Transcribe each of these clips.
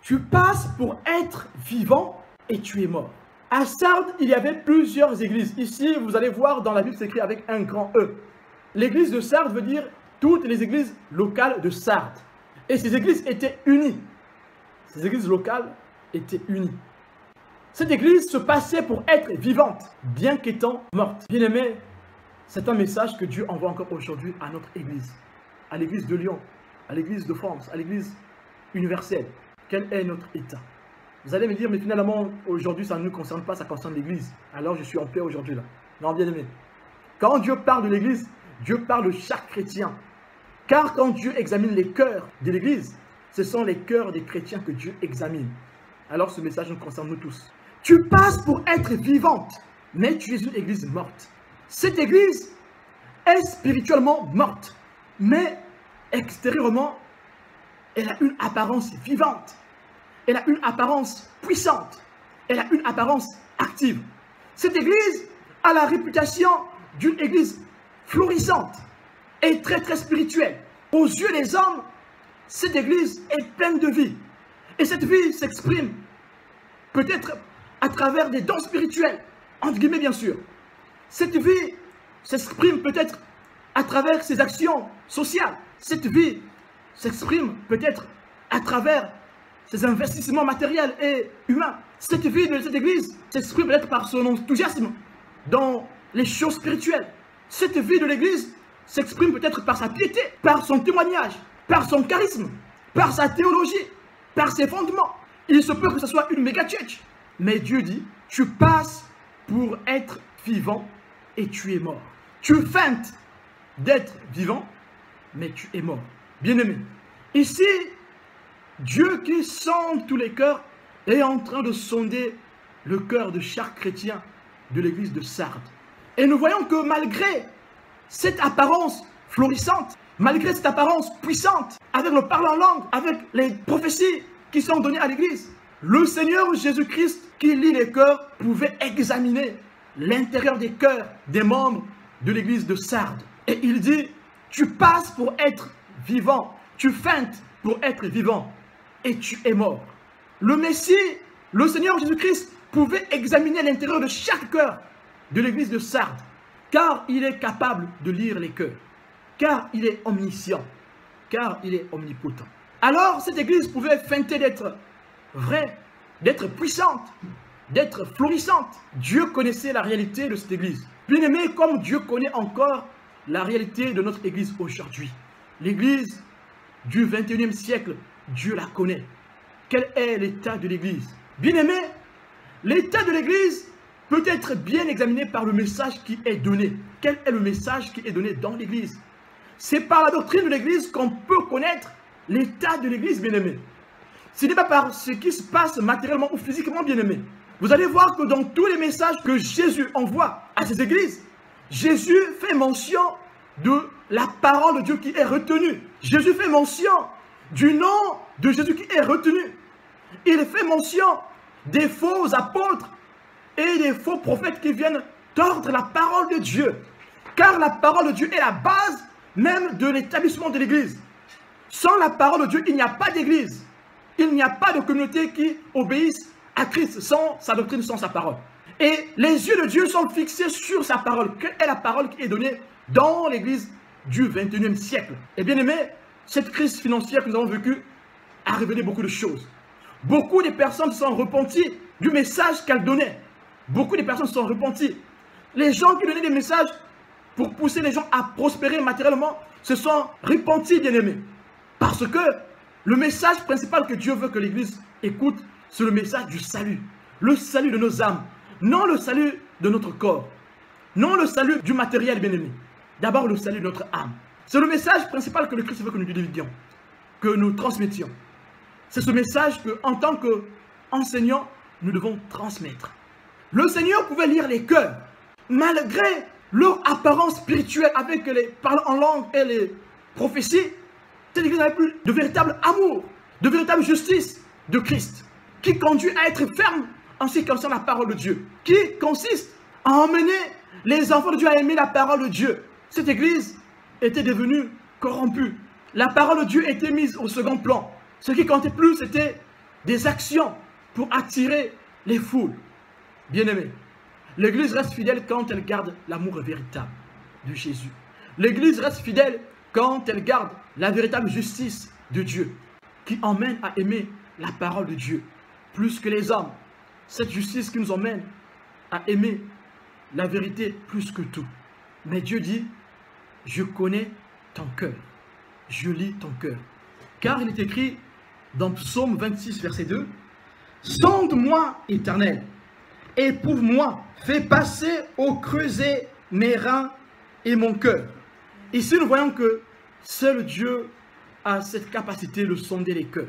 Tu passes pour être vivant et tu es mort. À Sardes, il y avait plusieurs églises. Ici, vous allez voir dans la Bible, c'est écrit avec un grand E. L'église de Sardes veut dire toutes les églises locales de Sardes. Et ces églises étaient unies. Ces églises locales étaient unies. Cette église se passait pour être vivante, bien qu'étant morte. Bien-aimés, c'est un message que Dieu envoie encore aujourd'hui à notre église. À l'église de Lyon, à l'église de France, à l'église universelle. Quel est notre état? Vous allez me dire, mais finalement, aujourd'hui, ça ne nous concerne pas, ça concerne l'église. Alors je suis en paix aujourd'hui là. Non, bien-aimé. Quand Dieu parle de l'église, Dieu parle de chaque chrétien. Car quand Dieu examine les cœurs de l'église, ce sont les cœurs des chrétiens que Dieu examine. Alors ce message nous concerne nous tous. Tu passes pour être vivante, mais tu es une église morte. Cette église est spirituellement morte, mais extérieurement, elle a une apparence vivante. Elle a une apparence puissante. Elle a une apparence active. Cette église a la réputation d'une église florissante et très spirituelle. Aux yeux des hommes, cette église est pleine de vie. Et cette vie s'exprime peut-être à travers des dons spirituels, entre guillemets bien sûr. Cette vie s'exprime peut-être à travers ses actions sociales. Cette vie s'exprime peut-être à travers ses investissements matériels et humains. Cette vie de cette église s'exprime peut-être par son enthousiasme dans les choses spirituelles. Cette vie de l'église s'exprime peut-être par sa piété, par son témoignage, par son charisme, par sa théologie, par ses fondements. Il se peut que ce soit une méga church. Mais Dieu dit, tu passes pour être vivant et tu es mort. Tu feintes d'être vivant, mais tu es mort. Bien-aimé, ici, Dieu qui sonde tous les cœurs est en train de sonder le cœur de chaque chrétien de l'église de Sardes. Et nous voyons que malgré cette apparence florissante, malgré cette apparence puissante, avec le parler en langue, avec les prophéties qui sont données à l'église, le Seigneur Jésus-Christ qui lit les cœurs pouvait examiner l'intérieur des cœurs des membres de l'église de Sardes. Et il dit, tu passes pour être vivant, tu feintes pour être vivant et tu es mort. Le Messie, le Seigneur Jésus-Christ pouvait examiner l'intérieur de chaque cœur de l'église de Sardes, car il est capable de lire les cœurs, car il est omniscient, car il est omnipotent. Alors cette église pouvait feinter d'être vraie, d'être puissante, d'être florissante. Dieu connaissait la réalité de cette église. Bien-aimé, comme Dieu connaît encore la réalité de notre église aujourd'hui. L'église du 21e siècle, Dieu la connaît. Quel est l'état de l'église? Bien-aimé, l'état de l'église peut être bien examiné par le message qui est donné. Quel est le message qui est donné dans l'église? C'est par la doctrine de l'église qu'on peut connaître l'état de l'église, bien-aimé. Ce n'est pas par ce qui se passe matériellement ou physiquement, bien-aimé. Vous allez voir que dans tous les messages que Jésus envoie à ces églises, Jésus fait mention de la parole de Dieu qui est retenue. Jésus fait mention du nom de Jésus qui est retenu. Il fait mention des faux apôtres et des faux prophètes qui viennent tordre la parole de Dieu. Car la parole de Dieu est la base même de l'établissement de l'église. Sans la parole de Dieu, il n'y a pas d'église. Il n'y a pas de communauté qui obéisse à Christ sans sa doctrine, sans sa parole. Et les yeux de Dieu sont fixés sur sa parole. Quelle est la parole qui est donnée dans l'église du 21e siècle? Et bien aimé, cette crise financière que nous avons vécue a révélé beaucoup de choses. Beaucoup de personnes se sont repenties du message qu'elle donnait. Beaucoup de personnes se sont repenties. Les gens qui donnaient des messages pour pousser les gens à prospérer matériellement se sont repentis, bien aimés. Parce que le message principal que Dieu veut que l'Église écoute, c'est le message du salut. Le salut de nos âmes. Non le salut de notre corps. Non le salut du matériel, bien aimé. D'abord le salut de notre âme. C'est le message principal que le Christ veut que nous dividions, que nous transmettions. C'est ce message que, en tant qu'enseignants, nous devons transmettre. Le Seigneur pouvait lire les cœurs, malgré leur apparence spirituelle avec les paroles en langue et les prophéties. Cette église n'avait plus de véritable amour, de véritable justice de Christ, qui conduit à être ferme en ce qui concerne la parole de Dieu, qui consiste à emmener les enfants de Dieu à aimer la parole de Dieu. Cette église était devenue corrompue. La parole de Dieu était mise au second plan. Ce qui comptait plus, c'était des actions pour attirer les foules. Bien-aimés, l'Église reste fidèle quand elle garde l'amour véritable de Jésus. L'Église reste fidèle quand elle garde la véritable justice de Dieu, qui emmène à aimer la parole de Dieu plus que les hommes. Cette justice qui nous emmène à aimer la vérité plus que tout. Mais Dieu dit, je connais ton cœur, je lis ton cœur. Car il est écrit dans Psaume 26, verset 2, « Sonde-moi, Éternel, éprouve-moi, fais passer au creuset mes reins et mon cœur. » Ici, nous voyons que seul Dieu a cette capacité de sonder les cœurs,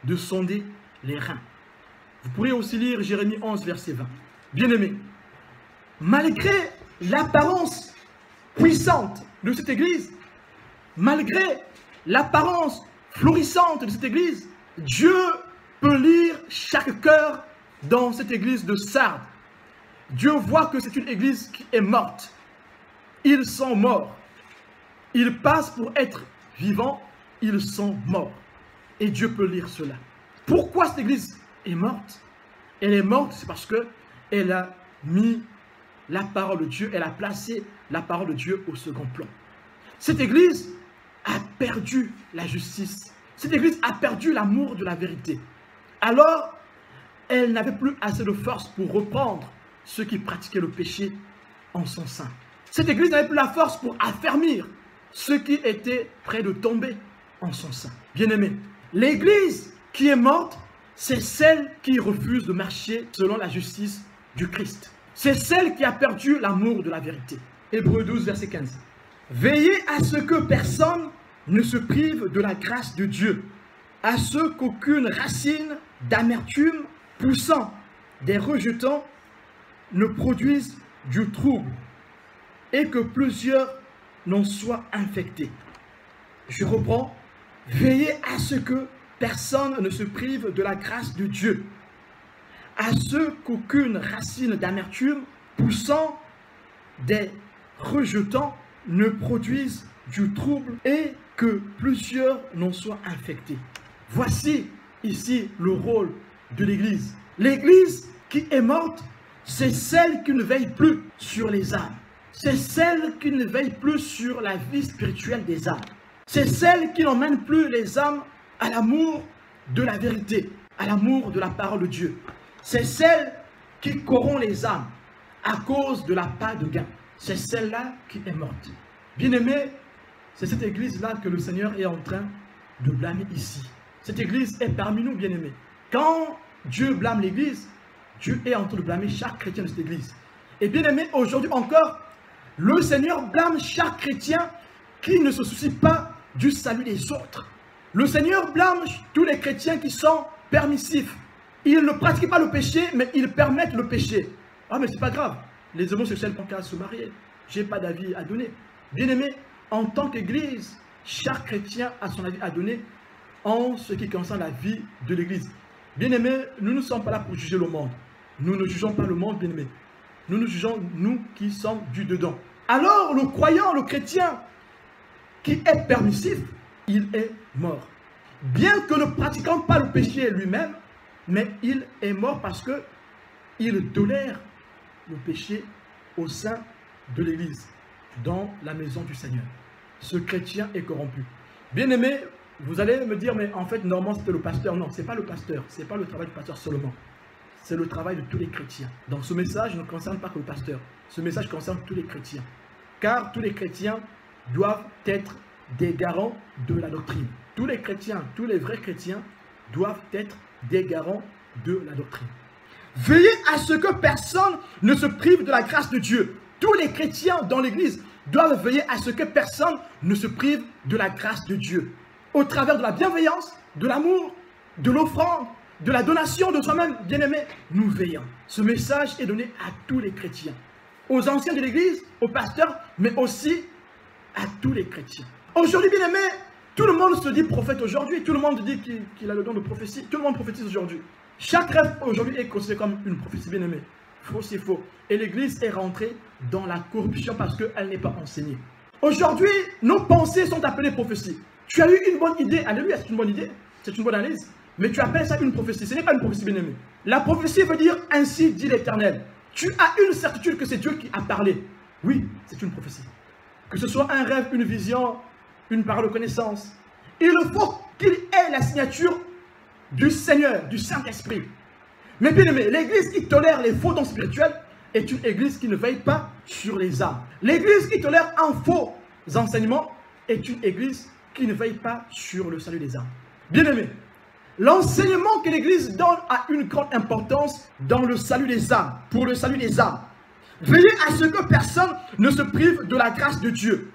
de sonder les reins. Vous pourriez aussi lire Jérémie 11, verset 20. Bien-aimés, malgré l'apparence puissante de cette église, malgré l'apparence florissante de cette église, Dieu peut lire chaque cœur dans cette église de Sardes. Dieu voit que c'est une église qui est morte. Ils sont morts. Ils passent pour être vivants, ils sont morts. Et Dieu peut lire cela. Pourquoi cette église est morte? Elle est morte, c'est parce qu'elle a mis la parole de Dieu, elle a placé la parole de Dieu au second plan. Cette église a perdu la justice. Cette église a perdu l'amour de la vérité. Alors, elle n'avait plus assez de force pour reprendre ceux qui pratiquaient le péché en son sein. Cette église n'avait plus la force pour affermir ceux qui étaient près de tomber en son sein. Bien-aimés, l'église qui est morte, c'est celle qui refuse de marcher selon la justice du Christ. C'est celle qui a perdu l'amour de la vérité. Hébreux 12, verset 15. Veillez à ce que personne ne se prive de la grâce de Dieu, à ce qu'aucune racine d'amertume poussant des rejetants ne produise du trouble et que plusieurs n'en soient infectés. Je reprends. Veillez à ce que personne ne se prive de la grâce de Dieu, à ce qu'aucune racine d'amertume poussant des rejetants ne produise du trouble et que plusieurs n'en soient infectés. Voici ici le rôle de l'Église. L'Église qui est morte, c'est celle qui ne veille plus sur les âmes. C'est celle qui ne veille plus sur la vie spirituelle des âmes. C'est celle qui n'emmène plus les âmes à l'amour de la vérité, à l'amour de la parole de Dieu. C'est celle qui corrompt les âmes à cause de la part de gain. C'est celle-là qui est morte. Bien-aimés, c'est cette église-là que le Seigneur est en train de blâmer ici. Cette église est parmi nous, bien-aimés. Quand Dieu blâme l'église, Dieu est en train de blâmer chaque chrétien de cette église. Et bien-aimés, aujourd'hui encore, le Seigneur blâme chaque chrétien qui ne se soucie pas du salut des autres. Le Seigneur blâme tous les chrétiens qui sont permissifs. Ils ne pratiquent pas le péché, mais ils permettent le péché. Ah, mais c'est pas grave. Les homosexuels n'ont qu'à se marier. Je n'ai pas d'avis à donner. Bien-aimés, en tant qu'église, chaque chrétien a son avis à donner en ce qui concerne la vie de l'église. Bien-aimés, nous ne sommes pas là pour juger le monde. Nous ne jugeons pas le monde, bien-aimés. Nous nous jugeons, nous qui sommes du dedans. Alors, le croyant, le chrétien qui est permissif, il est mort. Bien que ne pratiquant pas le péché lui-même, mais il est mort parce qu'il tolère le péché au sein de l'Église, dans la maison du Seigneur. Ce chrétien est corrompu. Bien-aimé, vous allez me dire, mais en fait, normalement, c'était le pasteur. Non, ce n'est pas le pasteur, ce n'est pas le travail du pasteur seulement. C'est le travail de tous les chrétiens. Donc ce message ne concerne pas que le pasteur. Ce message concerne tous les chrétiens. Car tous les chrétiens doivent être des garants de la doctrine. Tous les chrétiens, tous les vrais chrétiens doivent être des garants de la doctrine. Veillez à ce que personne ne se prive de la grâce de Dieu. Tous les chrétiens dans l'église doivent veiller à ce que personne ne se prive de la grâce de Dieu. Au travers de la bienveillance, de l'amour, de l'offrande, de la donation de soi-même, bien-aimé, nous veillons. Ce message est donné à tous les chrétiens. Aux anciens de l'église, aux pasteurs, mais aussi à tous les chrétiens. Aujourd'hui, bien-aimé, tout le monde se dit prophète aujourd'hui. Tout le monde dit qu'il a le don de prophétie. Tout le monde prophétise aujourd'hui. Chaque rêve aujourd'hui est considéré comme une prophétie, bien-aimé. Faux, c'est faux. Et l'église est rentrée dans la corruption parce qu'elle n'est pas enseignée. Aujourd'hui, nos pensées sont appelées prophéties. Tu as eu une bonne idée, alléluia, c'est une bonne idée, c'est une bonne analyse. Mais tu appelles ça une prophétie. Ce n'est pas une prophétie, bien-aimé. La prophétie veut dire « ainsi dit l'Éternel ». Tu as une certitude que c'est Dieu qui a parlé. Oui, c'est une prophétie. Que ce soit un rêve, une vision, une parole de connaissance. Il faut qu'il ait la signature du Seigneur, du Saint-Esprit. Mais bien aimé, l'église qui tolère les faux dons spirituels est une église qui ne veille pas sur les âmes. L'église qui tolère un faux enseignement est une église qui ne veille pas sur le salut des âmes. Bien aimé, l'enseignement que l'église donne a une grande importance dans le salut des âmes, pour le salut des âmes. Veillez à ce que personne ne se prive de la grâce de Dieu.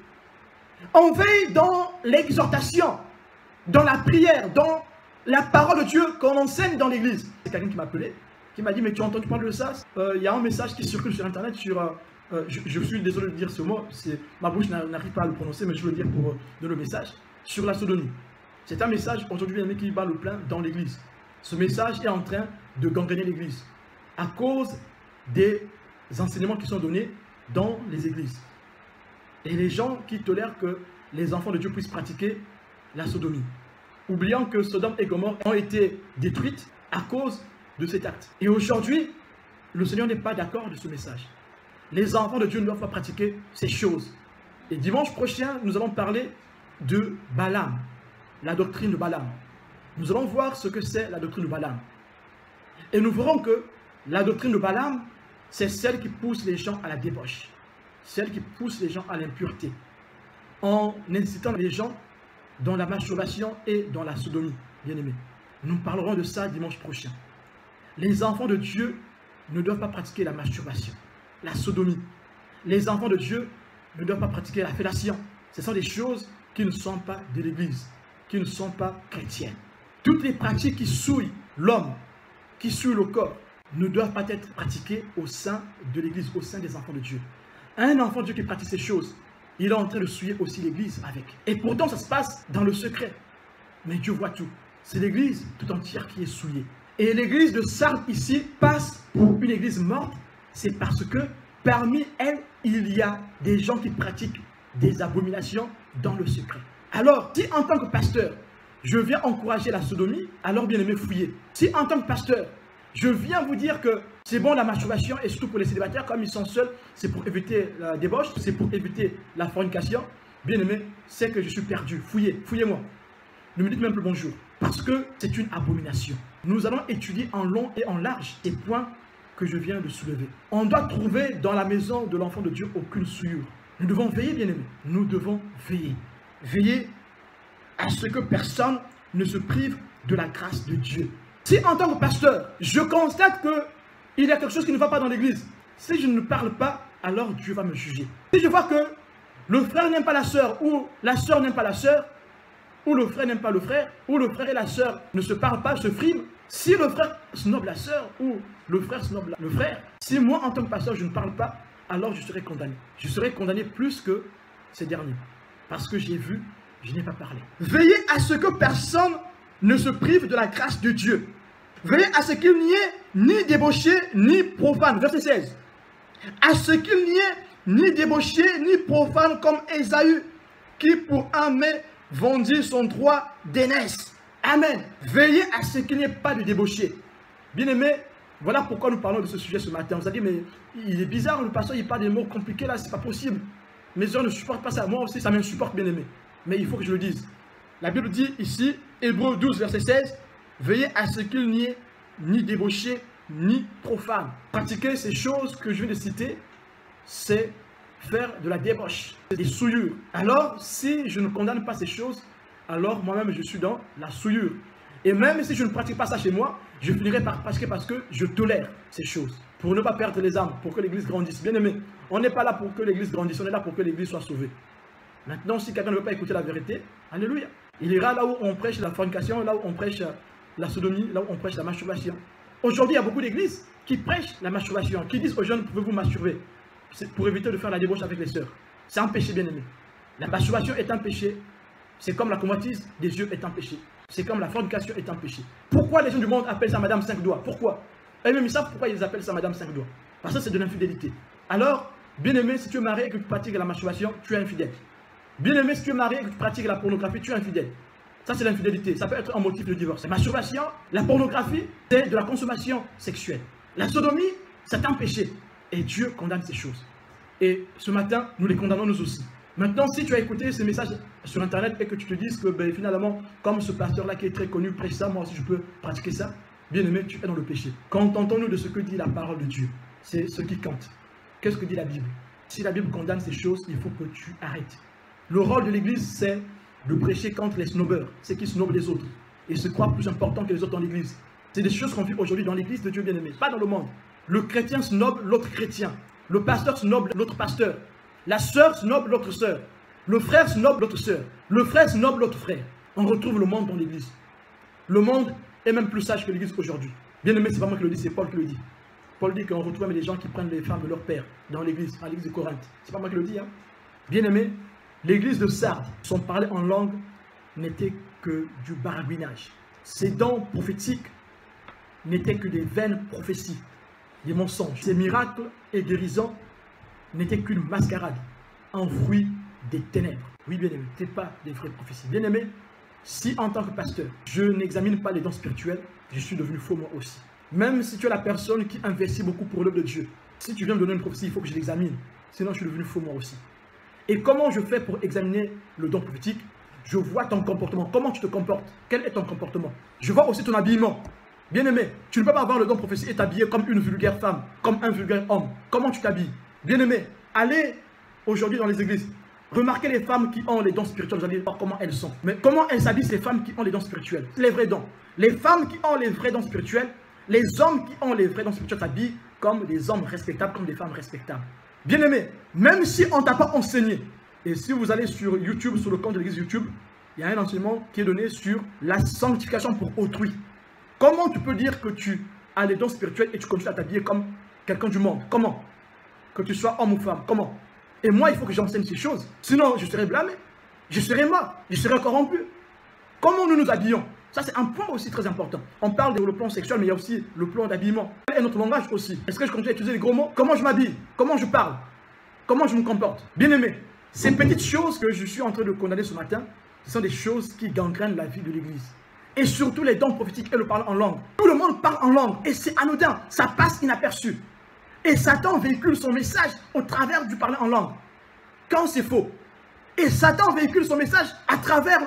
On veille dans l'exhortation, dans la prière, dans la parole de Dieu qu'on enseigne dans l'église. C'est quelqu'un qui m'a appelé, qui m'a dit, mais tu as entendu parler de ça? Il y a un message qui circule sur internet sur... je suis désolé de dire ce mot, ma bouche n'arrive pas à le prononcer, mais je veux le dire pour donner le message, sur la sodomie. C'est un message aujourd'hui qui bat le plein dans l'église. Ce message est en train de gangréner l'église à cause des enseignements qui sont donnés dans les églises. Et les gens qui tolèrent que les enfants de Dieu puissent pratiquer la sodomie, oubliant que Sodome et Gomorrhe ont été détruites à cause de cet acte. Et aujourd'hui, le Seigneur n'est pas d'accord de ce message. Les enfants de Dieu ne doivent pas pratiquer ces choses. Et dimanche prochain, nous allons parler de Balaam, la doctrine de Balaam. Nous allons voir ce que c'est la doctrine de Balaam. Et nous verrons que la doctrine de Balaam, c'est celle qui pousse les gens à la débauche, celle qui pousse les gens à l'impureté, en incitant les gens dans la masturbation et dans la sodomie, bien aimés. Nous parlerons de ça dimanche prochain. Les enfants de Dieu ne doivent pas pratiquer la masturbation, la sodomie. Les enfants de Dieu ne doivent pas pratiquer la fellation. Ce sont des choses qui ne sont pas de l'Église, qui ne sont pas chrétiennes. Toutes les pratiques qui souillent l'homme, qui souillent le corps, ne doivent pas être pratiquées au sein de l'Église, au sein des enfants de Dieu. Un enfant de Dieu qui pratique ces choses, il est en train de souiller aussi l'Église avec. Et pourtant, ça se passe dans le secret. Mais Dieu voit tout. C'est l'Église tout entière qui est souillée. Et l'Église de Sardes ici passe pour une Église morte. C'est parce que parmi elles, il y a des gens qui pratiquent des abominations dans le secret. Alors, si en tant que pasteur, je viens encourager la sodomie, alors bien aimé, fouillez. Si en tant que pasteur, je viens vous dire que c'est bon la masturbation, et surtout pour les célibataires, comme ils sont seuls, c'est pour éviter la débauche, c'est pour éviter la fornication. Bien aimé, c'est que je suis perdu. Fouillez, fouillez-moi. Ne me dites même plus bonjour, parce que c'est une abomination. Nous allons étudier en long et en large les points que je viens de soulever. On doit trouver dans la maison de l'enfant de Dieu aucune souillure. Nous devons veiller, bien aimé. Nous devons veiller. Veiller à ce que personne ne se prive de la grâce de Dieu. Si en tant que pasteur, je constate qu'il y a quelque chose qui ne va pas dans l'église, si je ne parle pas, alors Dieu va me juger. Si je vois que le frère n'aime pas la sœur, ou la sœur n'aime pas la sœur, ou le frère n'aime pas le frère, ou le frère et la sœur ne se parlent pas, se friment, si le frère snobe la sœur, ou le frère snobe le frère, si moi en tant que pasteur je ne parle pas, alors je serai condamné. Je serai condamné plus que ces derniers. Parce que j'ai vu, je n'ai pas parlé. Veillez à ce que personne ne se prive de la grâce de Dieu. Veillez à ce qu'il n'y ait ni débauché, ni profane. Verset 16. À ce qu'il n'y ait ni débauché, ni profane comme Ésaü, qui pour un mets vendit son droit d'aînesse. Amen. Veillez à ce qu'il n'y ait pas de débauché. Bien aimé, voilà pourquoi nous parlons de ce sujet ce matin. Vous allez dire, mais il est bizarre, le pasteur, il parle des mots compliqués là, c'est pas possible. Mes gens ne supportent pas ça. Moi aussi, ça m'insupporte, bien aimé. Mais il faut que je le dise. La Bible dit ici, Hébreux 12, verset 16, veillez à ce qu'il n'y ait ni débauché, ni profane. Pratiquer ces choses que je viens de citer, c'est faire de la débauche, des souillures. Alors, si je ne condamne pas ces choses, alors moi-même je suis dans la souillure. Et même si je ne pratique pas ça chez moi, je finirai par pratiquer parce que je tolère ces choses. Pour ne pas perdre les âmes, pour que l'église grandisse. Bien aimé, on n'est pas là pour que l'église grandisse, on est là pour que l'église soit sauvée. Maintenant, si quelqu'un ne veut pas écouter la vérité, alléluia. Il ira là où on prêche la fornication, là où on prêche la sodomie, là où on prêche la masturbation. Aujourd'hui, il y a beaucoup d'églises qui prêchent la masturbation, qui disent aux jeunes, pouvez-vous masturber? C'est pour éviter de faire la débauche avec les sœurs. C'est un péché, bien aimé. La masturbation est un péché. C'est comme la convoitise des yeux est un péché. C'est comme la fornication est un péché. Pourquoi les gens du monde appellent ça Madame 5 doigts? Pourquoi? Eux-mêmes, ils savent pourquoi ils appellent ça Madame 5 doigts. Parce que c'est de l'infidélité. Alors, bien aimé, si tu es marié et que tu pratiques la masturbation, tu es infidèle. Bien aimé, si tu es marié et que tu pratiques la pornographie, tu es infidèle. Ça, c'est l'infidélité. Ça peut être un motif de divorce. La masturbation, la pornographie, c'est de la consommation sexuelle. La sodomie, c'est un péché. Et Dieu condamne ces choses. Et ce matin, nous les condamnons nous aussi. Maintenant, si tu as écouté ces messages sur Internet et que tu te dises que finalement, comme ce pasteur-là qui est très connu prêche ça, moi aussi je peux pratiquer ça, bien aimé, tu es dans le péché. Contentons-nous de ce que dit la parole de Dieu. C'est ce qui compte. Qu'est-ce que dit la Bible? Si la Bible condamne ces choses, il faut que tu arrêtes. Le rôle de l'Église, c'est de prêcher contre les snobeurs, ceux qui snobent les autres, et se croient plus importants que les autres dans l'Église. C'est des choses qu'on vit aujourd'hui dans l'Église de Dieu bien-aimé, pas dans le monde. Le chrétien snobe l'autre chrétien, le pasteur snobe l'autre pasteur, la sœur snobe l'autre sœur, le frère snobe l'autre sœur, le frère snobe l'autre frère. On retrouve le monde dans l'Église. Le monde est même plus sage que l'Église aujourd'hui. Bien-aimé, c'est pas moi qui le dis, c'est Paul qui le dit. Paul dit qu'on retrouve même des gens qui prennent les femmes de leur père dans l'Église, à l'Église de Corinthe. C'est pas moi qui le dis, hein. Bien-aimé, l'Église de Sardes, son parler en langue n'était que du baragouinage. Ses dons prophétiques n'étaient que des vaines prophéties, des mensonges. Ses miracles et guérisons n'étaient qu'une mascarade, un fruit des ténèbres. Oui, bien-aimé, ce n'est pas des vraies prophéties. Bien-aimé, si en tant que pasteur, je n'examine pas les dons spirituels, je suis devenu faux moi aussi. Même si tu es la personne qui investit beaucoup pour l'œuvre de Dieu, si tu viens me donner une prophétie, il faut que je l'examine. Sinon, je suis devenu faux moi aussi. Et comment je fais pour examiner le don prophétique? Je vois ton comportement. Comment tu te comportes? Quel est ton comportement? Je vois aussi ton habillement. Bien-aimé, tu ne peux pas avoir le don prophétique et t'habiller comme une vulgaire femme, comme un vulgaire homme. Comment tu t'habilles? Bien-aimé, allez aujourd'hui dans les églises. Remarquez les femmes qui ont les dons spirituels, vous allez voir comment elles sont. Mais comment elles s'habillent ces femmes qui ont les dons spirituels? Les vrais dons. Les femmes qui ont les vrais dons spirituels, les hommes qui ont les vrais dons spirituels s'habillent comme des hommes respectables, comme des femmes respectables. Bien-aimé, même si on ne t'a pas enseigné, et si vous allez sur YouTube, sur le compte de l'église YouTube, il y a un enseignement qui est donné sur la sanctification pour autrui. Comment tu peux dire que tu as les dons spirituels et tu continues à t'habiller comme quelqu'un du monde? Comment? Que tu sois homme ou femme, comment? Et moi, il faut que j'enseigne ces choses. Sinon, je serai blâmé, je serai mort, je serai corrompu. Comment nous nous habillons? Ça, c'est un point aussi très important. On parle de le plan sexuel, mais il y a aussi le plan d'habillement. Et notre langage aussi. Est-ce que je continue à utiliser les gros mots? Comment je m'habille? Comment je parle? Comment je me comporte? Bien aimé, ces petites choses que je suis en train de condamner ce matin, ce sont des choses qui gangrènent la vie de l'Église. Et surtout les dons prophétiques et le parler en langue. Tout le monde parle en langue et c'est anodin, ça passe inaperçu. Et Satan véhicule son message au travers du parler en langue. Quand c'est faux. Et Satan véhicule son message à travers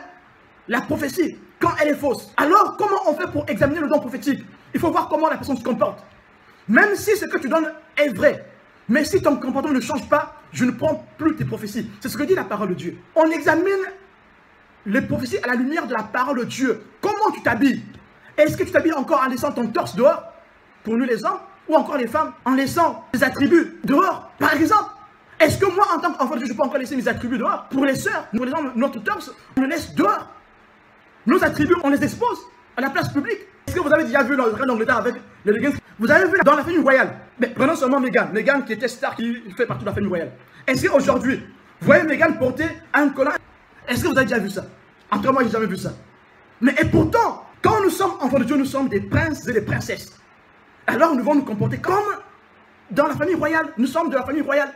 la prophétie, quand elle est fausse. Alors, comment on fait pour examiner le don prophétique? Il faut voir comment la personne se comporte. Même si ce que tu donnes est vrai, mais si ton comportement ne change pas, je ne prends plus tes prophéties. C'est ce que dit la parole de Dieu. On examine les prophéties à la lumière de la parole de Dieu. Comment tu t'habilles? Est-ce que tu t'habilles encore en laissant ton torse dehors, pour nous les hommes, ou encore les femmes, en laissant des attributs dehors, par exemple? Est-ce que moi, en tant qu'enfant de Dieu, je peux encore laisser mes attributs dehors? Pour les sœurs, nous les hommes, notre torse, on le laisse dehors. Nos attributs, on les expose à la place publique. Est-ce que vous avez déjà vu le reine d'Angleterre avec les leggings? Vous avez vu dans la famille royale? Mais prenons seulement Meghan. Meghan qui était star, qui fait partie de la famille royale. Est-ce qu'aujourd'hui, vous voyez Meghan porter un collant? Est-ce que vous avez déjà vu ça? En tout cas, moi, je n'ai jamais vu ça. Mais et pourtant, quand nous sommes enfants de Dieu, nous sommes des princes et des princesses. Alors nous devons nous comporter comme dans la famille royale. Nous sommes de la famille royale.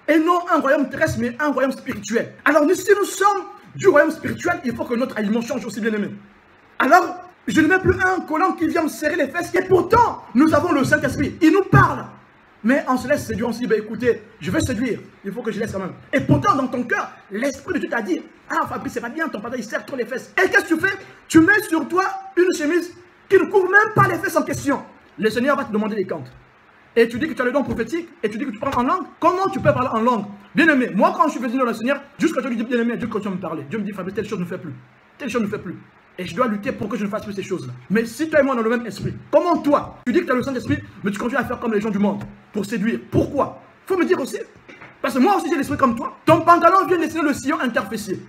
Et non un royaume terrestre, mais un royaume spirituel. Alors si nous sommes du royaume spirituel, il faut que notre aliment change aussi, bien aimé. Alors, je ne mets plus un collant qui vient me serrer les fesses. Et pourtant, nous avons le Saint-Esprit. Il nous parle. Mais on se laisse séduire, on se dit, bah, écoutez, je veux séduire. Il faut que je laisse quand même. Et pourtant, dans ton cœur, l'Esprit de Dieu t'a dit, ah Fabrice, c'est pas bien, ton pantalon il serre trop les fesses. Et qu'est-ce que tu fais? Tu mets sur toi une chemise qui ne couvre même pas les fesses en question. Le Seigneur va te demander des comptes. Et tu dis que tu as le don prophétique, et tu dis que tu parles en langue. Comment tu peux parler en langue? Bien aimé, moi quand je suis venu dans le Seigneur, jusqu'à ce que je dis bien aimé, Dieu continue à me parler. Dieu me dit, Fabrice, telle chose ne fait plus. Telle chose ne fait plus. Et je dois lutter pour que je ne fasse plus ces choses-là. Mais si toi et moi dans le même esprit, comment toi, tu dis que tu as le Saint-Esprit, mais tu continues à faire comme les gens du monde, pour séduire? Pourquoi? Faut me dire aussi. Parce que moi aussi j'ai l'esprit comme toi. Ton pantalon vient dessiner le sillon interfessier.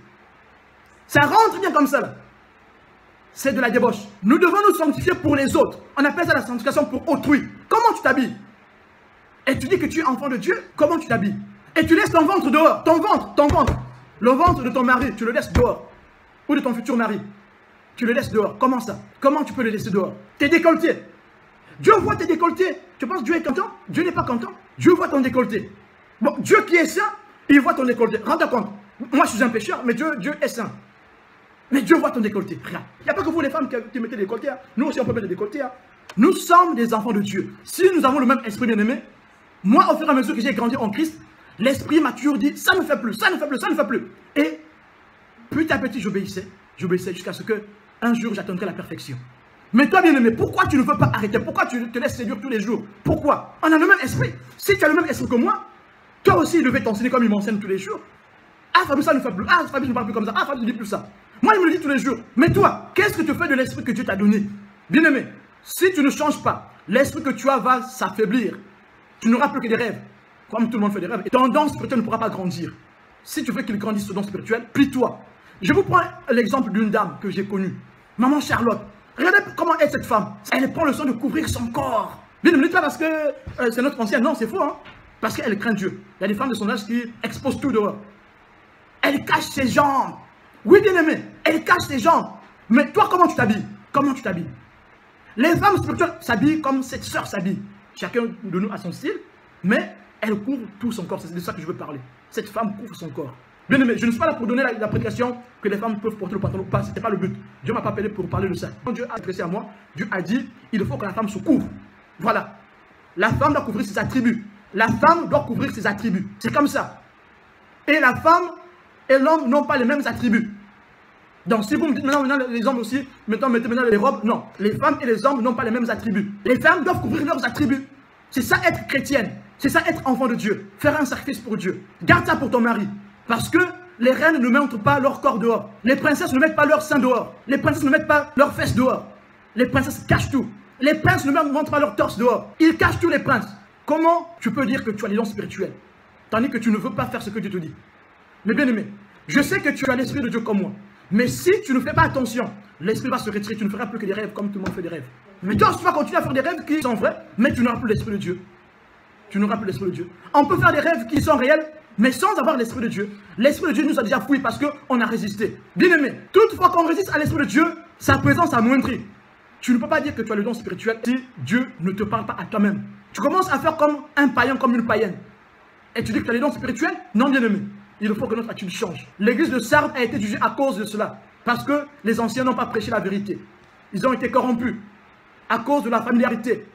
Ça rentre bien comme ça là. C'est de la débauche. Nous devons nous sanctifier pour les autres. On appelle ça la sanctification pour autrui. Comment tu t'habilles? Et tu dis que tu es enfant de Dieu, comment tu t'habilles? Et tu laisses ton ventre dehors. Ton ventre. Le ventre de ton mari, tu le laisses dehors. Ou de ton futur mari. Tu le laisses dehors. Comment ça? Comment tu peux le laisser dehors? Tes décolletés. Dieu voit tes décolletés. Tu penses que Dieu est content? Dieu n'est pas content. Dieu voit ton décolleté. Bon, Dieu qui est saint, il voit ton décolleté. Rends-toi compte. Moi, je suis un pécheur, mais Dieu est saint. Mais Dieu voit ton décolleté. Regarde. Il n'y a pas que vous les femmes qui mettez des décolletés. Hein. Nous aussi on peut mettre des décolletés. Hein. Nous sommes des enfants de Dieu. Si nous avons le même esprit bien-aimé, moi au fur et à mesure que j'ai grandi en Christ, l'esprit m'a toujours dit, ça ne fait plus, ça ne fait plus, ça ne fait plus. Et petit à petit j'obéissais jusqu'à ce que un jour j'atteindrai la perfection. Mais toi bien-aimé, pourquoi tu ne veux pas arrêter? Pourquoi tu te laisses séduire tous les jours? Pourquoi? On a le même esprit. Si tu as le même esprit que moi, toi aussi il devait t'enseigner comme il m'enseigne tous les jours. Ah Fabrice, ça ne fait plus. Ah Fabrice ne parle plus comme ça. Ah Fabrice ne dit plus ça. Moi il me le dit tous les jours. Mais toi, qu'est-ce que tu fais de l'esprit que Dieu t'a donné? Bien-aimé, si tu ne changes pas, l'esprit que tu as va s'affaiblir. Tu n'auras plus que des rêves. Comme tout le monde fait des rêves. Et ton don spirituel ne pourra pas grandir. Si tu veux qu'il grandisse ce don spirituel, plie-toi. Je vous prends l'exemple d'une dame que j'ai connue. Maman Charlotte. Regardez comment est cette femme. Elle prend le soin de couvrir son corps. Bien, ne me dites pas parce que c'est notre ancienne. Non, c'est faux. Hein? Parce qu'elle craint Dieu. Il y a des femmes de son âge qui exposent tout dehors. Elle cache ses jambes. Oui, bien aimé, elle cache ses jambes. Mais toi, comment tu t'habilles? Comment tu t'habilles? Les femmes spirituelles s'habillent comme cette sœur s'habille. Chacun de nous a son style, mais elle couvre tout son corps. C'est de ça que je veux parler. Cette femme couvre son corps. Bien aimé, je ne suis pas là pour donner la prédication que les femmes peuvent porter le pantalon ou pas. Ce n'était pas le but. Dieu ne m'a pas appelé pour parler de ça. Quand Dieu a adressé à moi, Dieu a dit, il faut que la femme se couvre. Voilà. La femme doit couvrir ses attributs. La femme doit couvrir ses attributs. C'est comme ça. Et la femme et l'homme n'ont pas les mêmes attributs. Donc si vous me dites maintenant les hommes aussi, mettez maintenant les robes, non. Les femmes et les hommes n'ont pas les mêmes attributs. Les femmes doivent couvrir leurs attributs. C'est ça être chrétienne. C'est ça être enfant de Dieu. Faire un sacrifice pour Dieu. Garde ça pour ton mari. Parce que les reines ne montrent pas leur corps dehors. Les princesses ne mettent pas leurs seins dehors. Les princesses ne mettent pas leurs fesses dehors. Les princesses cachent tout. Les princes ne montrent pas leur torse dehors. Ils cachent tous les princes. Comment tu peux dire que tu as les dons spirituels, tandis que tu ne veux pas faire ce que Dieu te dit? Mais bien aimé, je sais que tu as l'esprit de Dieu comme moi. Mais si tu ne fais pas attention, l'esprit va se retirer. Tu ne feras plus que des rêves comme tout le monde fait des rêves. Mais toi, tu vas continuer à faire des rêves qui sont vrais, mais tu n'auras plus l'esprit de Dieu. Tu n'auras plus l'esprit de Dieu. On peut faire des rêves qui sont réels, mais sans avoir l'esprit de Dieu. L'esprit de Dieu nous a déjà fouillé parce qu'on a résisté. Bien aimé, toutefois qu'on résiste à l'esprit de Dieu, sa présence amoindrit. Tu ne peux pas dire que tu as le don spirituel si Dieu ne te parle pas à toi-même. Tu commences à faire comme un païen, comme une païenne. Et tu dis que tu as les dons spirituels? Non, bien aimé. Il faut que notre attitude change. L'église de Sardes a été jugée à cause de cela. Parce que les anciens n'ont pas prêché la vérité. Ils ont été corrompus. À cause de la familiarité.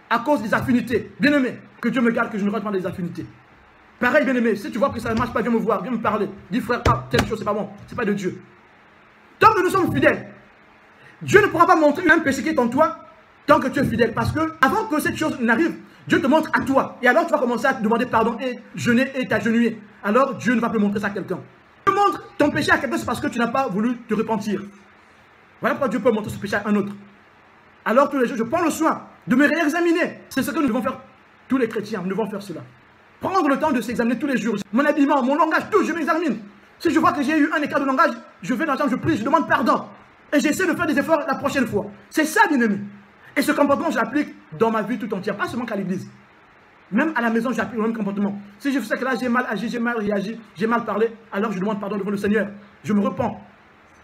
À cause des affinités. Bien aimé, que Dieu me garde que je ne rentre pas dans les affinités. Pareil, bien aimé, si tu vois que ça ne marche pas, viens me voir, viens me parler. Dis frère, ah, telle chose, c'est pas bon. C'est pas de Dieu. Tant que nous sommes fidèles, Dieu ne pourra pas montrer un péché qui est en toi tant que tu es fidèle. Parce que avant que cette chose n'arrive, Dieu te montre à toi. Et alors tu vas commencer à te demander pardon et jeûner et t'agenouiller. Alors Dieu ne va plus montrer ça à quelqu'un. Tu montres ton péché à quelqu'un, c'est parce que tu n'as pas voulu te repentir. Voilà pourquoi Dieu peut montrer ce péché à un autre. Alors tous les jours, je prends le soin de me réexaminer. C'est ce que nous devons faire, tous les chrétiens, nous devons faire cela. Prendre le temps de s'examiner tous les jours. Mon habillement, mon langage, tout, je m'examine. Si je vois que j'ai eu un écart de langage, je vais dans la chambre, je prie, je demande pardon. Et j'essaie de faire des efforts la prochaine fois. C'est ça, bien-aimé. Et ce comportement, je l'applique dans ma vie tout entière, pas seulement qu'à l'église. Même à la maison, j'applique le même comportement. Si je sais que là, j'ai mal agi, j'ai mal réagi, j'ai mal parlé, alors je demande pardon devant le Seigneur. Je me repens.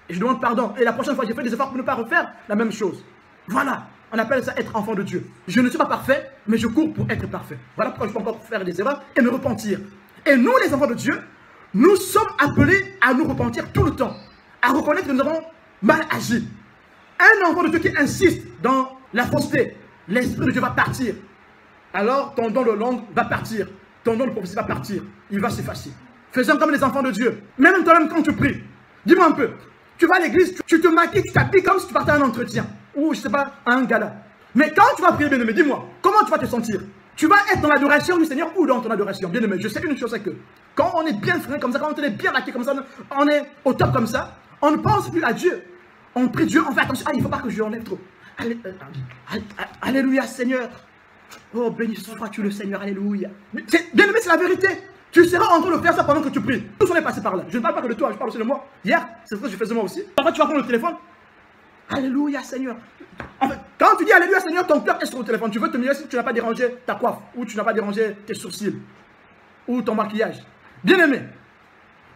Et je demande pardon. Et la prochaine fois, j'ai fait des efforts pour ne pas refaire la même chose. Voilà. On appelle ça être enfant de Dieu. Je ne suis pas parfait, mais je cours pour être parfait. Voilà pourquoi je peux encore faire des erreurs et me repentir. Et nous, les enfants de Dieu, nous sommes appelés à nous repentir tout le temps. À reconnaître que nous avons mal agi. Un enfant de Dieu qui insiste dans la fausseté, l'esprit de Dieu va partir. Alors ton don de langue va partir. Ton don de prophétie va partir. Il va s'effacer. Faisons comme les enfants de Dieu. Même toi-même quand tu pries. Dis-moi un peu. Tu vas à l'église, tu te maquilles, tu t'habilles comme si tu partais à un entretien. Ou je ne sais pas, à un gala. Mais quand tu vas prier, bien-aimé, dis-moi, comment tu vas te sentir? Tu vas être dans l'adoration du Seigneur ou dans ton adoration? Bien-aimé, je sais une chose, c'est que quand on est bien frais comme ça, quand on est bien maquillé comme ça, on est au top comme ça, on ne pense plus à Dieu. On prie Dieu, on fait attention. Ah, il ne faut pas que je enlève trop. Alléluia, Seigneur. Oh, béni sois-tu le Seigneur, alléluia. Bien-aimé, c'est la vérité. Tu seras en train de faire ça pendant que tu pries. Tous on est passé par là. Je ne parle pas que de toi, je parle aussi de moi. Hier, c'est ce que je faisais moi aussi. Parfois, tu vas prendre le téléphone. Alléluia, Seigneur. En fait, quand tu dis Alléluia, Seigneur, ton cœur est sur le téléphone. Tu veux te mieux si tu n'as pas dérangé ta coiffe, ou tu n'as pas dérangé tes sourcils, ou ton maquillage. Bien-aimé,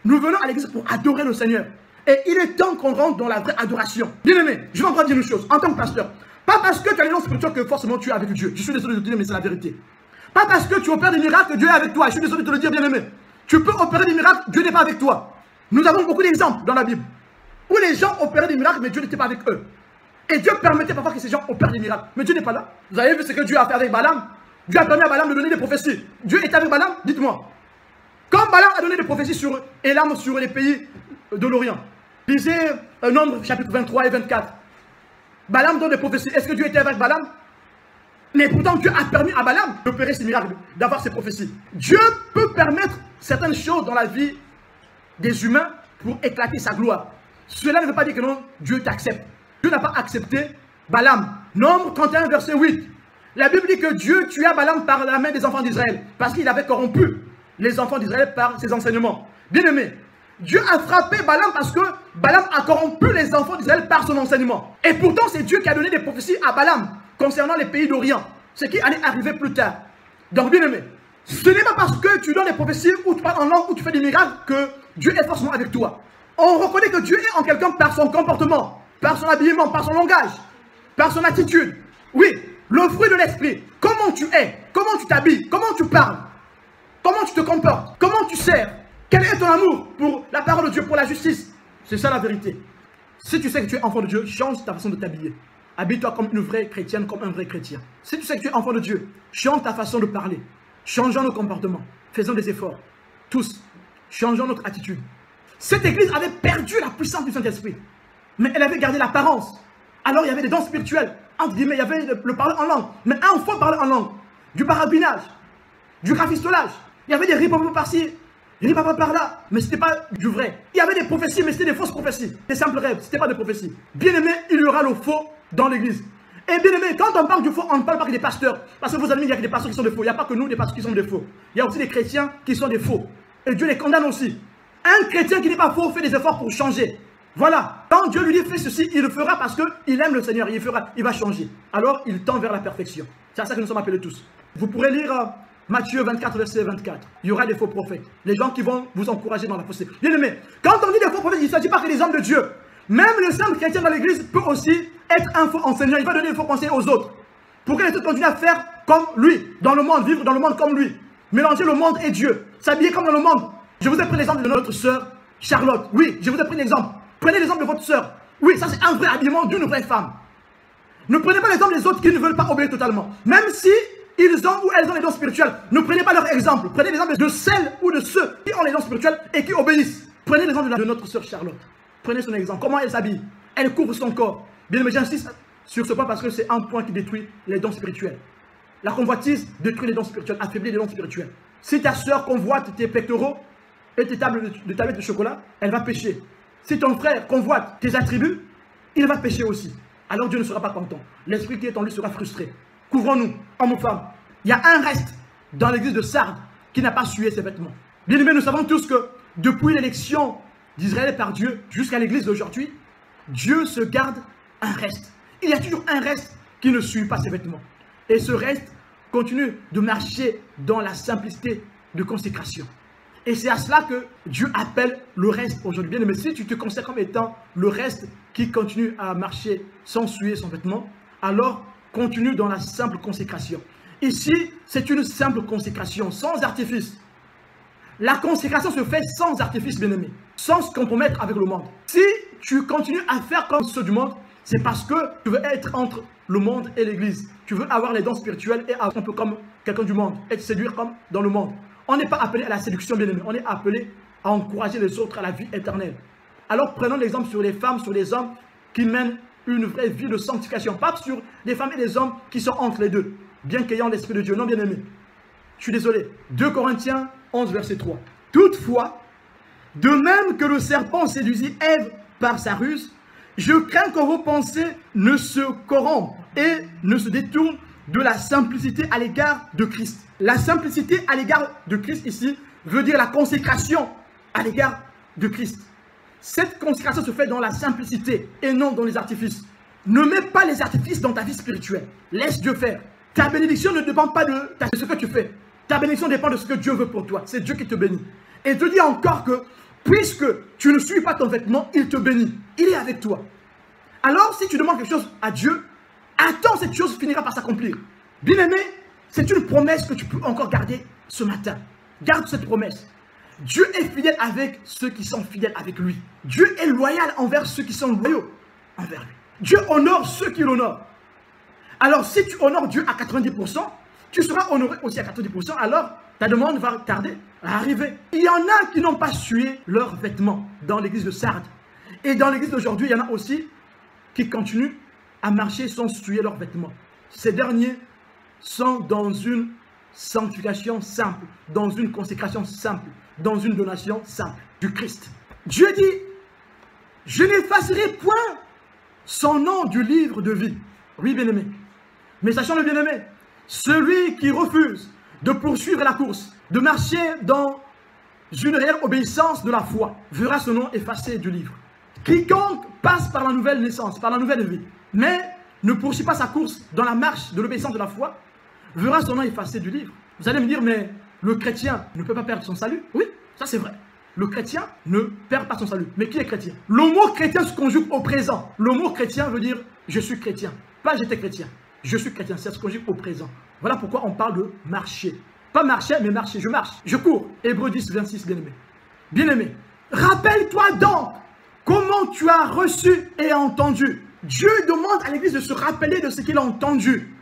nous venons à l'église pour adorer le Seigneur. Et il est temps qu'on rentre dans la vraie adoration. Bien-aimé, je vais encore dire une chose, en tant que pasteur. Pas parce que tu as les dons spirituels que forcément tu es avec Dieu. Je suis désolé de te dire, mais c'est la vérité. Pas parce que tu opères des miracles que Dieu est avec toi. Je suis désolé de te le dire, bien-aimé. Tu peux opérer des miracles, Dieu n'est pas avec toi. Nous avons beaucoup d'exemples dans la Bible où les gens opéraient des miracles, mais Dieu n'était pas avec eux. Et Dieu permettait parfois que ces gens opèrent des miracles. Mais Dieu n'est pas là. Vous avez vu ce que Dieu a fait avec Balaam? Dieu a permis à Balaam de donner des prophéties. Dieu est avec Balaam? Dites-moi. Quand Balaam a donné des prophéties sur Élam, sur les pays de l'Orient, lisez Nombre chapitre 23 et 24. Balaam donne des prophéties. Est-ce que Dieu était avec Balaam? Mais pourtant, Dieu a permis à Balaam d'opérer ces miracles, d'avoir ces prophéties. Dieu peut permettre certaines choses dans la vie des humains pour éclater sa gloire. Cela ne veut pas dire que non, Dieu t'accepte. Dieu n'a pas accepté Balaam. Nombre 31, verset 8. La Bible dit que Dieu tua Balaam par la main des enfants d'Israël, parce qu'il avait corrompu les enfants d'Israël par ses enseignements. Bien aimé, Dieu a frappé Balaam parce que Balaam a corrompu les enfants d'Israël par son enseignement. Et pourtant, c'est Dieu qui a donné des prophéties à Balaam concernant les pays d'Orient, ce qui allait arriver plus tard. Donc, bien aimé, ce n'est pas parce que tu donnes des prophéties ou tu parles en langue ou tu fais des miracles que Dieu est forcément avec toi. On reconnaît que Dieu est en quelqu'un par son comportement, par son habillement, par son langage, par son attitude. Oui, le fruit de l'esprit. Comment tu es, comment tu t'habilles, comment tu parles, comment tu te comportes, comment tu sers. Quel est ton amour pour la parole de Dieu, pour la justice? C'est ça la vérité. Si tu sais que tu es enfant de Dieu, change ta façon de t'habiller. Habille-toi comme une vraie chrétienne, comme un vrai chrétien. Si tu sais que tu es enfant de Dieu, change ta façon de parler. Changeons nos comportements. Faisons des efforts. Tous. Changeons notre attitude. Cette église avait perdu la puissance du Saint-Esprit. Mais elle avait gardé l'apparence. Alors il y avait des dons spirituels. Entre guillemets, il y avait le parler en langue. Mais un faux parler en langue. Du barabinage. Du rafistolage. Il y avait des ripapas par-ci. Ripapas par-là. Mais ce n'était pas du vrai. Il y avait des prophéties, mais c'était des fausses prophéties. Des simples rêves. Ce n'était pas des prophéties. Bien aimé, il y aura le faux dans l'église. Et bien aimé, quand on parle du faux, on ne parle pas que des pasteurs. Parce que vous admirez, il y a que des pasteurs qui sont des faux. Il n'y a pas que nous, des pasteurs qui sont des faux. Il y a aussi des chrétiens qui sont des faux. Et Dieu les condamne aussi. Un chrétien qui n'est pas faux fait des efforts pour changer. Voilà. Quand Dieu lui dit fais ceci, il le fera parce qu'il aime le Seigneur. Il va changer. Alors il tend vers la perfection. C'est à ça que nous sommes appelés tous. Vous pourrez lire Matthieu 24, verset 24. Il y aura des faux prophètes. Les gens qui vont vous encourager dans la fausseté. Bien aimé, quand on dit des faux prophètes, il ne s'agit pas que des hommes de Dieu. Même le simple chrétien dans l'église peut aussi être un faux enseignant. Il va donner des faux conseils aux autres. Pour que les autres continuent à faire comme lui. Dans le monde, vivre dans le monde comme lui. Mélanger le monde et Dieu. S'habiller comme dans le monde. Je vous ai pris l'exemple de notre sœur Charlotte. Oui, je vous ai pris l'exemple. Prenez l'exemple de votre sœur. Oui, ça c'est un vrai habillement d'une vraie femme. Ne prenez pas l'exemple des autres qui ne veulent pas obéir totalement. Même si ils ont ou elles ont les dons spirituels, ne prenez pas leur exemple. Prenez l'exemple de celles ou de ceux qui ont les dons spirituels et qui obéissent. Prenez l'exemple de notre sœur Charlotte. Prenez son exemple. Comment elle s'habille? Elle couvre son corps. Bien, mais j'insiste sur ce point parce que c'est un point qui détruit les dons spirituels. La convoitise détruit les dons spirituels, affaiblit les dons spirituels. Si ta sœur convoite tes pectoraux et tes tablettes de chocolat, elle va pécher. Si ton frère convoite tes attributs, il va pécher aussi. Alors Dieu ne sera pas content. L'esprit qui est en lui sera frustré. Couvrons-nous, hommes ou femmes. Il y a un reste dans l'église de Sardes qui n'a pas sué ses vêtements. Bien aimés, nous savons tous que depuis l'élection d'Israël par Dieu jusqu'à l'église d'aujourd'hui, Dieu se garde un reste. Il y a toujours un reste qui ne suit pas ses vêtements. Et ce reste continue de marcher dans la simplicité de consécration. Et c'est à cela que Dieu appelle le reste aujourd'hui. Bien, mais si tu te considères comme étant le reste qui continue à marcher sans suer son vêtement, alors continue dans la simple consécration. Ici, c'est une simple consécration, sans artifice. La consécration se fait sans artifice, bien-aimé, sans se compromettre avec le monde. Si tu continues à faire comme ceux du monde, c'est parce que tu veux être entre le monde et l'église. Tu veux avoir les dons spirituels et avoir un peu comme quelqu'un du monde, et te séduire comme dans le monde. On n'est pas appelé à la séduction, bien-aimé. On est appelé à encourager les autres à la vie éternelle. Alors prenons l'exemple sur les femmes, sur les hommes qui mènent une vraie vie de sanctification. Pas sur les femmes et les hommes qui sont entre les deux, bien qu'ayant l'Esprit de Dieu. Non, bien-aimé. Je suis désolé. 2 Corinthiens 11, verset 3. Toutefois, de même que le serpent séduisit Ève par sa ruse, je crains que vos pensées ne se corrompent et ne se détournent de la simplicité à l'égard de Christ. La simplicité à l'égard de Christ ici veut dire la consécration à l'égard de Christ. Cette consécration se fait dans la simplicité et non dans les artifices. Ne mets pas les artifices dans ta vie spirituelle. Laisse Dieu faire. Ta bénédiction ne dépend pas de ce que tu fais. Ta bénédiction dépend de ce que Dieu veut pour toi. C'est Dieu qui te bénit. Et Dieu dit encore que puisque tu ne suis pas ton vêtement, il te bénit. Il est avec toi. Alors si tu demandes quelque chose à Dieu, attends, cette chose finira par s'accomplir. Bien-aimé, c'est une promesse que tu peux encore garder ce matin. Garde cette promesse. Dieu est fidèle avec ceux qui sont fidèles avec lui. Dieu est loyal envers ceux qui sont loyaux envers lui. Dieu honore ceux qui l'honorent. Alors si tu honores Dieu à 90%, tu seras honoré aussi à 90%, alors ta demande va tarder à arriver. Il y en a qui n'ont pas sué leurs vêtements dans l'église de Sardes. Et dans l'église d'aujourd'hui, il y en a aussi qui continuent à marcher sans souiller leurs vêtements. Ces derniers sont dans une sanctification simple, dans une consécration simple, dans une donation simple du Christ. Dieu dit, je n'effacerai point son nom du livre de vie. Oui, bien-aimé. Mais sachant-le, bien-aimé, celui qui refuse de poursuivre la course, de marcher dans une réelle obéissance de la foi, verra son nom effacé du livre. Quiconque passe par la nouvelle naissance, par la nouvelle vie, mais ne poursuit pas sa course dans la marche de l'obéissance de la foi, verra son nom effacé du livre. Vous allez me dire, mais le chrétien ne peut pas perdre son salut? Oui, ça c'est vrai. Le chrétien ne perd pas son salut. Mais qui est chrétien? Le mot chrétien se conjugue au présent. Le mot chrétien veut dire je suis chrétien. Pas j'étais chrétien. Je suis chrétien. Ça se conjugue au présent. Voilà pourquoi on parle de marcher. Pas marcher, mais marcher. Je marche. Je cours. Hébreux 10, 26, bien-aimé. Bien-aimé, rappelle-toi donc comment tu as reçu et entendu. Dieu demande à l'église de se rappeler de ce qu'il a entendu.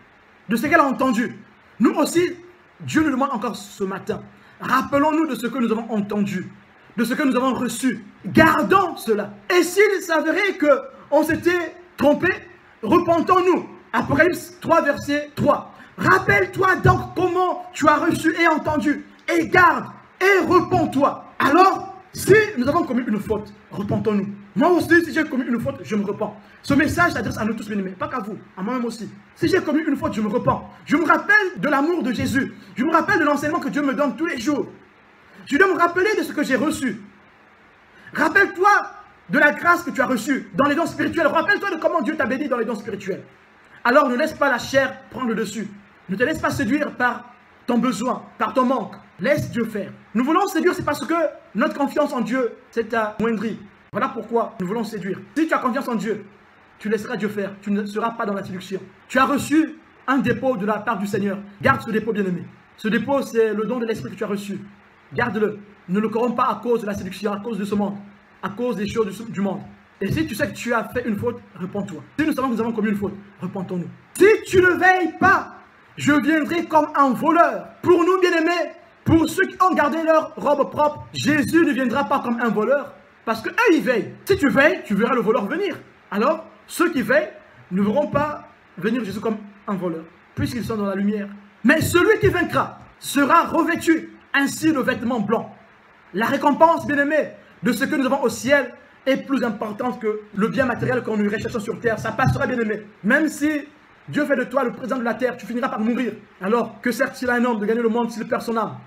De ce qu'elle a entendu. Nous aussi, Dieu nous demande encore ce matin. Rappelons-nous de ce que nous avons entendu. De ce que nous avons reçu. Gardons cela. Et s'il s'avérait qu'on s'était trompé, repentons-nous. Apocalypse 3, verset 3. Rappelle-toi donc comment tu as reçu et entendu. Et garde et repens-toi. Alors, si nous avons commis une faute, repentons-nous. Moi aussi, si j'ai commis une faute, je me repens. Ce message s'adresse à nous tous, bien-aimés, pas qu'à vous, à moi-même aussi. Si j'ai commis une faute, je me repens. Je me rappelle de l'amour de Jésus. Je me rappelle de l'enseignement que Dieu me donne tous les jours. Je dois me rappeler de ce que j'ai reçu. Rappelle-toi de la grâce que tu as reçue dans les dons spirituels. Rappelle-toi de comment Dieu t'a béni dans les dons spirituels. Alors ne laisse pas la chair prendre le dessus. Ne te laisse pas séduire par ton besoin, par ton manque. Laisse Dieu faire. Nous voulons séduire, c'est parce que notre confiance en Dieu s'est amoindrie. Voilà pourquoi nous voulons séduire. Si tu as confiance en Dieu, tu laisseras Dieu faire. Tu ne seras pas dans la séduction. Tu as reçu un dépôt de la part du Seigneur. Garde ce dépôt, bien-aimé. Ce dépôt, c'est le don de l'Esprit que tu as reçu. Garde-le. Ne le corromps pas à cause de la séduction, à cause de ce monde, à cause des choses du monde. Et si tu sais que tu as fait une faute, repens-toi. Si nous savons que nous avons commis une faute, repentons-nous. Si tu ne veilles pas, je viendrai comme un voleur. Pour nous, bien-aimés, pour ceux qui ont gardé leur robe propre, Jésus ne viendra pas comme un voleur. Parce qu'eux, ils veillent. Si tu veilles, tu verras le voleur venir. Alors, ceux qui veillent ne verront pas venir Jésus comme un voleur, puisqu'ils sont dans la lumière. Mais celui qui vaincra sera revêtu ainsi de vêtements blancs. La récompense, bien-aimé, de ce que nous avons au ciel est plus importante que le bien matériel qu'on nous recherche sur terre. Ça passera, bien-aimé. Même si Dieu fait de toi le président de la terre, tu finiras par mourir. Alors, que sert-il à un homme de gagner le monde s'il perd son âme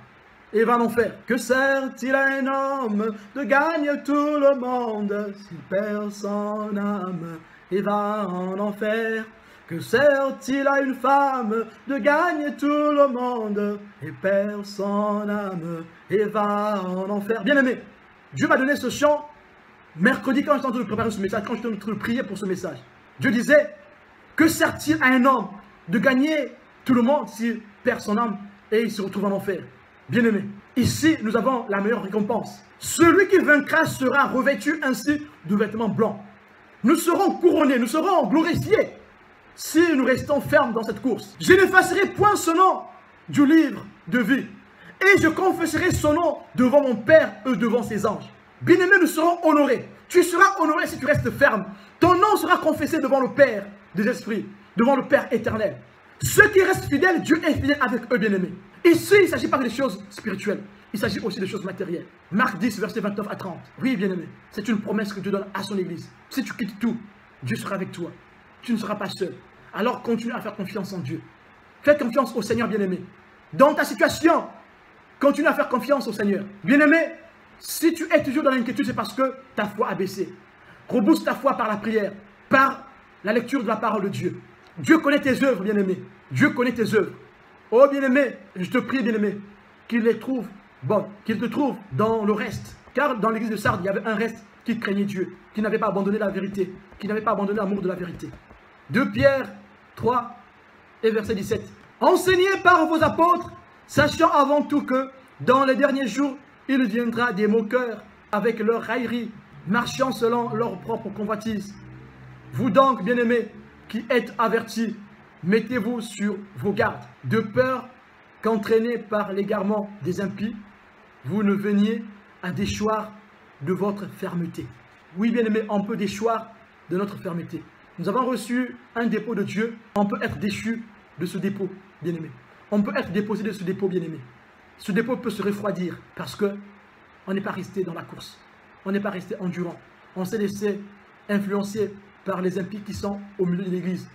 et va en enfer? Que sert-il à un homme de gagner tout le monde s'il perd son âme et va en enfer? Que sert-il à une femme de gagner tout le monde et perd son âme et va en enfer? Bien-aimé, Dieu m'a donné ce chant mercredi quand j'étais en train de préparer ce message, quand j'étais en train de prier pour ce message. Dieu disait, que sert-il à un homme de gagner tout le monde s'il perd son âme et il se retrouve en enfer? Bien-aimé, ici nous avons la meilleure récompense. Celui qui vaincra sera revêtu ainsi de vêtements blancs. Nous serons couronnés, nous serons glorifiés si nous restons fermes dans cette course. Je n'effacerai point son nom du livre de vie et je confesserai son nom devant mon Père et devant ses anges. Bien-aimé, nous serons honorés. Tu seras honoré si tu restes ferme. Ton nom sera confessé devant le Père des esprits, devant le Père éternel. Ceux qui restent fidèles, Dieu est fidèle avec eux, bien-aimés. Ici, il ne s'agit pas des choses spirituelles. Il s'agit aussi des choses matérielles. Marc 10, verset 29 à 30. Oui, bien-aimé, c'est une promesse que Dieu donne à son Église. Si tu quittes tout, Dieu sera avec toi. Tu ne seras pas seul. Alors continue à faire confiance en Dieu. Fais confiance au Seigneur, bien-aimé. Dans ta situation, continue à faire confiance au Seigneur. Bien-aimé, si tu es toujours dans l'inquiétude, c'est parce que ta foi a baissé. Rebooste ta foi par la prière, par la lecture de la parole de Dieu. Dieu connaît tes œuvres, bien-aimé. Dieu connaît tes œuvres. Oh, bien-aimé, je te prie, bien-aimé, qu'il les trouve bonnes, qu'il te trouve dans le reste. Car dans l'église de Sardes, il y avait un reste qui craignait Dieu, qui n'avait pas abandonné la vérité, qui n'avait pas abandonné l'amour de la vérité. 2 Pierre 3 et verset 17. Enseignez par vos apôtres, sachant avant tout que dans les derniers jours, Il viendra des moqueurs avec leur raillerie, marchant selon leur propre convoitise. Vous donc, bien-aimés, qui êtes avertis, mettez-vous sur vos gardes, de peur qu'entraînés par l'égarement des impies, vous ne veniez à déchoir de votre fermeté. Oui, bien-aimés, on peut déchoir de notre fermeté. Nous avons reçu un dépôt de Dieu, on peut être déchu de ce dépôt, bien-aimé. On peut être déposé de ce dépôt, bien-aimé. Ce dépôt peut se refroidir parce que on n'est pas resté dans la course. On n'est pas resté endurant. On s'est laissé influencer par les impies qui sont au milieu de l'église.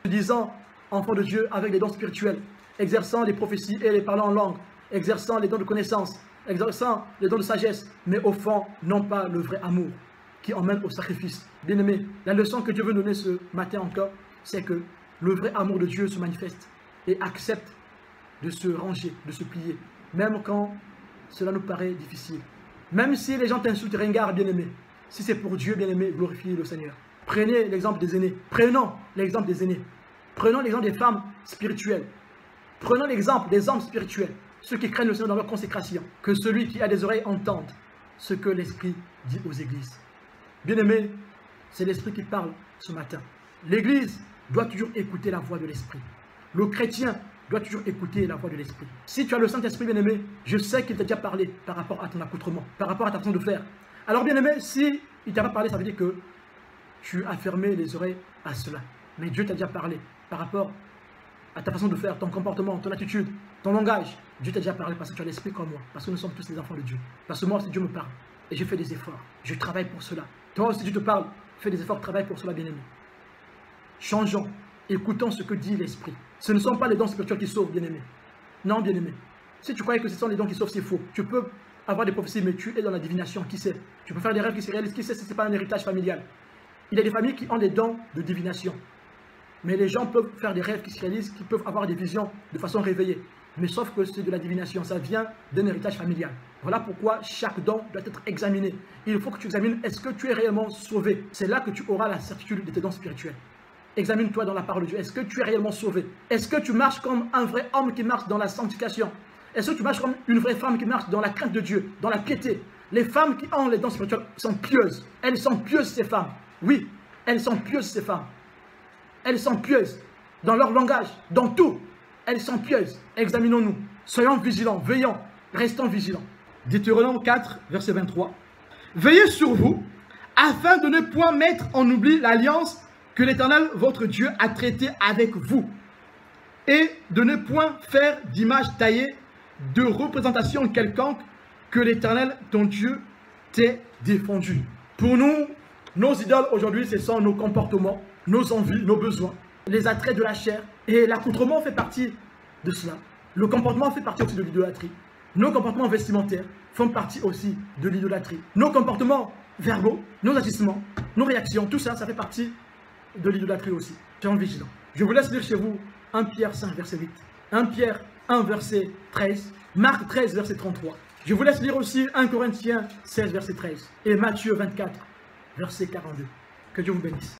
Se disant enfants de Dieu avec des dons spirituels, exerçant les prophéties et les parlant en langue, exerçant les dons de connaissance, exerçant les dons de sagesse, mais au fond, non pas le vrai amour qui emmène au sacrifice. Bien-aimé, la leçon que Dieu veut donner ce matin encore, c'est que le vrai amour de Dieu se manifeste et accepte de se ranger, de se plier, même quand cela nous paraît difficile. Même si les gens t'insultent, ringard, bien-aimé, si c'est pour Dieu, bien-aimé, glorifiez le Seigneur. Prenez l'exemple des aînés. Prenons l'exemple des aînés. Prenons l'exemple des femmes spirituelles. Prenons l'exemple des hommes spirituels, ceux qui craignent le Seigneur dans leur consécration. Que celui qui a des oreilles entende ce que l'Esprit dit aux églises. Bien-aimé, c'est l'Esprit qui parle ce matin. L'Église doit toujours écouter la voix de l'Esprit. Le chrétien doit toujours écouter la voix de l'Esprit. Si tu as le Saint-Esprit, bien-aimé, je sais qu'il t'a déjà parlé par rapport à ton accoutrement, par rapport à ta façon de faire. Alors, bien-aimé, si il t'a pas parlé, ça veut dire que tu as fermé les oreilles à cela. Mais Dieu t'a déjà parlé par rapport à ta façon de faire, ton comportement, ton attitude, ton langage. Dieu t'a déjà parlé parce que tu as l'Esprit comme moi, parce que nous sommes tous les enfants de Dieu. Parce que moi aussi, Dieu me parle et je fais des efforts. Je travaille pour cela. Toi aussi, Dieu te parle, fais des efforts, travaille pour cela, bien-aimé. Changeons, écoutons ce que dit l'Esprit. Ce ne sont pas les dons spirituels qui sauvent, bien-aimé. Non, bien-aimé. Si tu croyais que ce sont les dons qui sauvent, c'est faux. Tu peux avoir des prophéties, mais tu es dans la divination, qui sait? Tu peux faire des rêves qui se réalisent, qui sait si ce n'est pas un héritage familial? Il y a des familles qui ont des dons de divination. Mais les gens peuvent faire des rêves qui se réalisent, qui peuvent avoir des visions de façon réveillée. Mais sauf que c'est de la divination, ça vient d'un héritage familial. Voilà pourquoi chaque don doit être examiné. Il faut que tu examines, est-ce que tu es réellement sauvé? C'est là que tu auras la certitude de tes dons spirituels. Examine-toi dans la parole de Dieu. Est-ce que tu es réellement sauvé? Est-ce que tu marches comme un vrai homme qui marche dans la sanctification? Est-ce que tu marches comme une vraie femme qui marche dans la crainte de Dieu, dans la piété? Les femmes qui ont les dons spirituels sont pieuses. Elles sont pieuses, ces femmes. Oui, elles sont pieuses, ces femmes. Elles sont pieuses dans leur langage, dans tout. Elles sont pieuses. Examinons-nous. Soyons vigilants, veillons, restons vigilants. Deutéronome 4, verset 23. Veillez sur vous, afin de ne point mettre en oubli l'alliance que l'Éternel, votre Dieu, a traitée avec vous, et de ne point faire d'image taillée, de représentation quelconque, que l'Éternel, ton Dieu, t'ait défendu. Pour nous, nos idoles aujourd'hui, ce sont nos comportements, nos envies, nos besoins, les attraits de la chair. Et l'accoutrement fait partie de cela. Le comportement fait partie aussi de l'idolâtrie. Nos comportements vestimentaires font partie aussi de l'idolâtrie. Nos comportements verbaux, nos agissements, nos réactions, tout ça, ça fait partie de l'idolâtrie aussi. Soyons vigilants. Je vous laisse lire chez vous 1 Pierre 5, verset 8. 1 Pierre 1, verset 13. Marc 13, verset 33. Je vous laisse lire aussi 1 Corinthiens 16, verset 13. Et Matthieu 24, verset 42. Que Dieu vous bénisse.